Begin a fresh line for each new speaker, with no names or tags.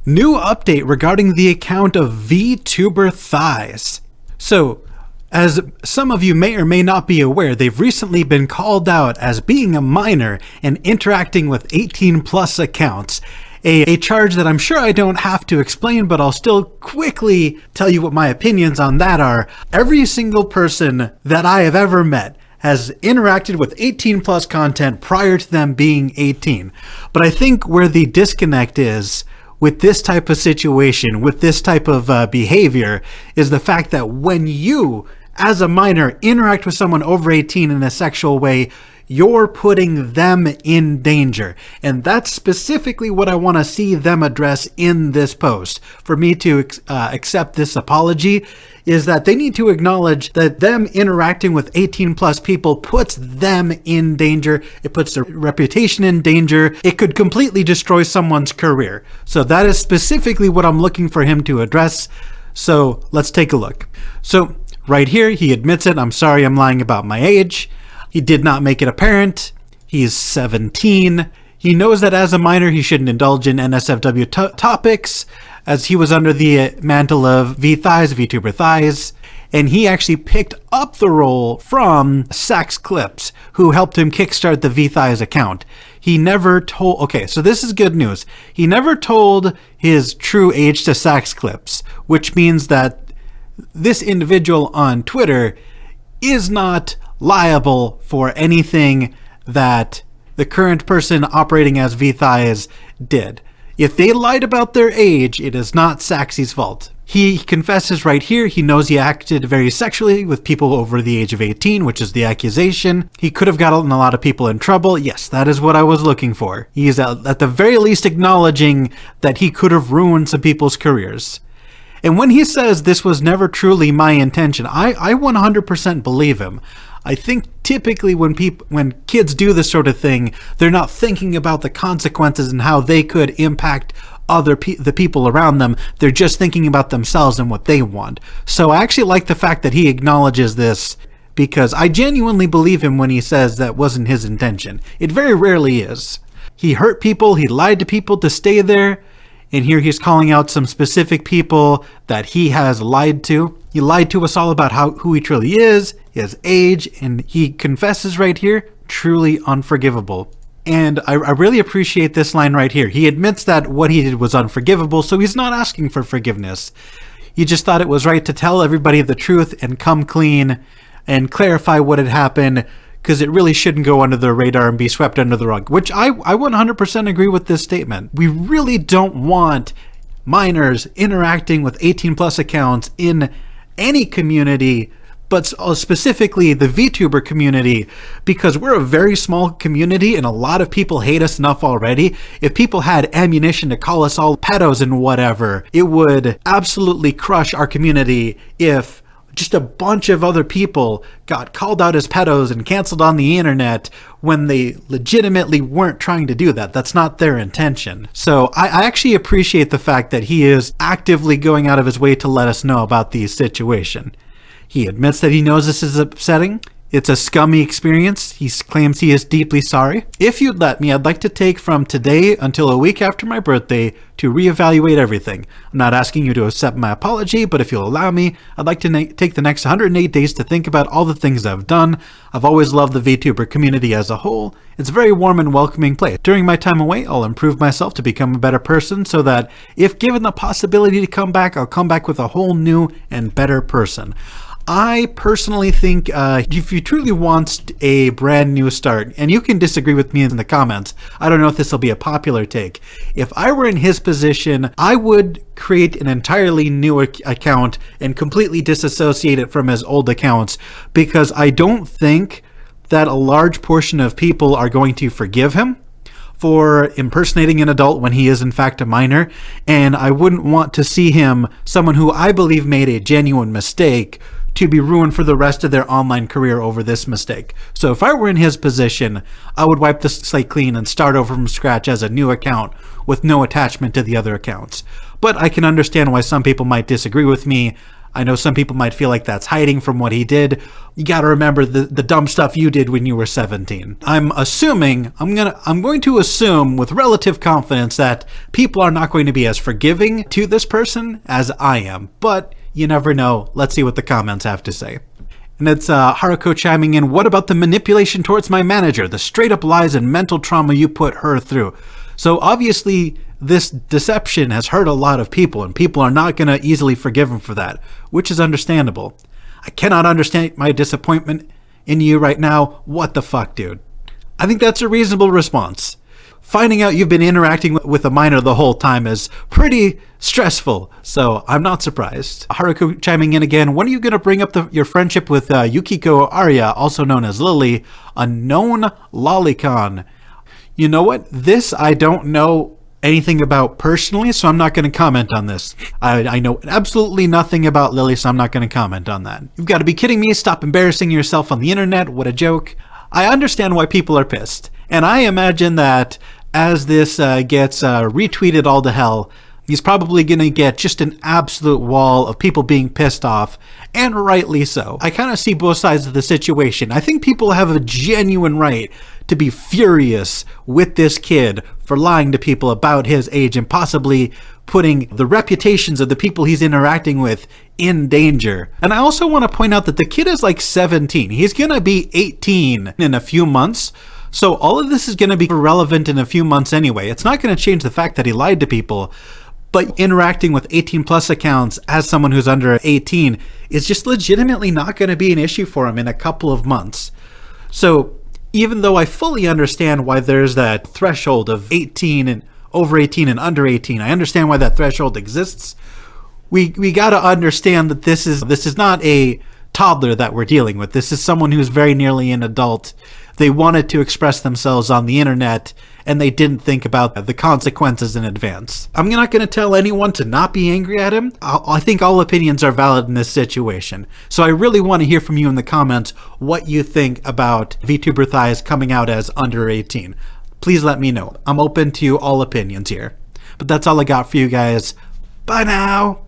New update regarding the account of VTuber Thighs. So, as some of you may or may not be aware, they've recently been called out as being a minor and interacting with 18 plus accounts. A charge that I'm sure I don't have to explain, but I'll still quickly tell you what my opinions on that are. Every single person that I have ever met has interacted with 18 plus content prior to them being 18. But I think where the disconnect is with this type of situation, with this type of behavior, is the fact that when you, as a minor, interact with someone over 18 in a sexual way, you're putting them in danger. And that's specifically what I want to see them address in this post. For me to accept this apology is that they need to acknowledge that them interacting with 18 plus people puts them in danger. It puts their reputation in danger. It could completely destroy someone's career. So that is specifically what I'm looking for him to address. So let's take a look. So right here, he admits it. I'm sorry, I'm lying about my age. He did not make it apparent. He is 17. He knows that as a minor, he shouldn't indulge in NSFW topics, as he was under the mantle of VThighs, VTuber Thighs, and he actually picked up the role from Sax Clips, who helped him kickstart the VThighs account. He never told, okay, so this is good news. He never told his true age to Sax Clips, which means that this individual on Twitter is not liable for anything that the current person operating as VThighs did. If they lied about their age, it is not Saxy's fault. He confesses right here. He knows he acted very sexually with people over the age of 18, which is the accusation. He could have gotten a lot of people in trouble. Yes, that is what I was looking for. He is at the very least acknowledging that he could have ruined some people's careers. And when he says this was never truly my intention, I 100% believe him. I think typically when kids do this sort of thing, they're not thinking about the consequences and how they could impact the people around them. They're just thinking about themselves and what they want. So I actually like the fact that he acknowledges this, because I genuinely believe him when he says that wasn't his intention. It very rarely is. He hurt people, he lied to people to stay there, and here he's calling out some specific people that he has lied to. He lied to us all about who he truly is, his age, and he confesses right here, truly unforgivable. And I really appreciate this line right here. He admits that what he did was unforgivable, so he's not asking for forgiveness. He just thought it was right to tell everybody the truth and come clean and clarify what had happened, because it really shouldn't go under the radar and be swept under the rug, which I 100% agree with this statement. We really don't want minors interacting with 18 plus accounts in any community, but specifically the VTuber community, because we're a very small community and a lot of people hate us enough already. If people had ammunition to call us all pedos and whatever, it would absolutely crush our community if just a bunch of other people got called out as pedos and canceled on the internet when they legitimately weren't trying to do that. That's not their intention. So I actually appreciate the fact that he is actively going out of his way to let us know about the situation. He admits that he knows this is upsetting. It's a scummy experience. He claims he is deeply sorry. If you'd let me, I'd like to take from today until a week after my birthday to reevaluate everything. I'm not asking you to accept my apology, but if you'll allow me, I'd like to take the next 108 days to think about all the things I've done. I've always loved the VTuber community as a whole. It's a very warm and welcoming place. During my time away, I'll improve myself to become a better person so that if given the possibility to come back, I'll come back with a whole new and better person. I personally think if you truly want a brand new start, and you can disagree with me in the comments, I don't know if this will be a popular take. If I were in his position, I would create an entirely new account and completely disassociate it from his old accounts, because I don't think that a large portion of people are going to forgive him for impersonating an adult when he is in fact a minor, and I wouldn't want to see him, someone who I believe made a genuine mistake, to be ruined for the rest of their online career over this mistake. So if I were in his position, I would wipe the slate clean and start over from scratch as a new account with no attachment to the other accounts. But I can understand why some people might disagree with me. I know some people might feel like that's hiding from what he did. You gotta remember the dumb stuff you did when you were 17. I'm going to assume with relative confidence that people are not going to be as forgiving to this person as I am, but you never know. Let's see what the comments have to say. And it's Haruko chiming in, what about the manipulation towards my manager? The straight up lies and mental trauma you put her through. So obviously this deception has hurt a lot of people, and people are not going to easily forgive him for that, which is understandable. I cannot understand my disappointment in you right now. What the fuck, dude? I think that's a reasonable response. Finding out you've been interacting with a minor the whole time is pretty stressful, so I'm not surprised. Haruko chiming in again, when are you going to bring up your friendship with Yukiko Arya, also known as Lily, a known lolicon? You know what? This I don't know anything about personally, so I'm not going to comment on this. I know absolutely nothing about Lily, so I'm not going to comment on that. You've got to be kidding me. Stop embarrassing yourself on the internet. What a joke. I understand why people are pissed, and I imagine that as this gets retweeted all to hell, he's probably going to get just an absolute wall of people being pissed off, and rightly so. I kind of see both sides of the situation. I think people have a genuine right to be furious with this kid for lying to people about his age and possibly putting the reputations of the people he's interacting with in danger. And I also want to point out that the kid is like 17. He's going to be 18 in a few months. So all of this is going to be relevant in a few months anyway. It's not going to change the fact that he lied to people, but interacting with 18 plus accounts as someone who's under 18 is just legitimately not going to be an issue for him in a couple of months. So even though I fully understand why there's that threshold of 18 and over 18 and under 18, I understand why that threshold exists. We got to understand that this is not a toddler that we're dealing with. This is someone who's very nearly an adult. They wanted to express themselves on the internet, and they didn't think about the consequences in advance. I'm not going to tell anyone to not be angry at him. I think all opinions are valid in this situation. So I really want to hear from you in the comments what you think about VTuber Thighs coming out as under 18. Please let me know. I'm open to all opinions here. But that's all I got for you guys. Bye now!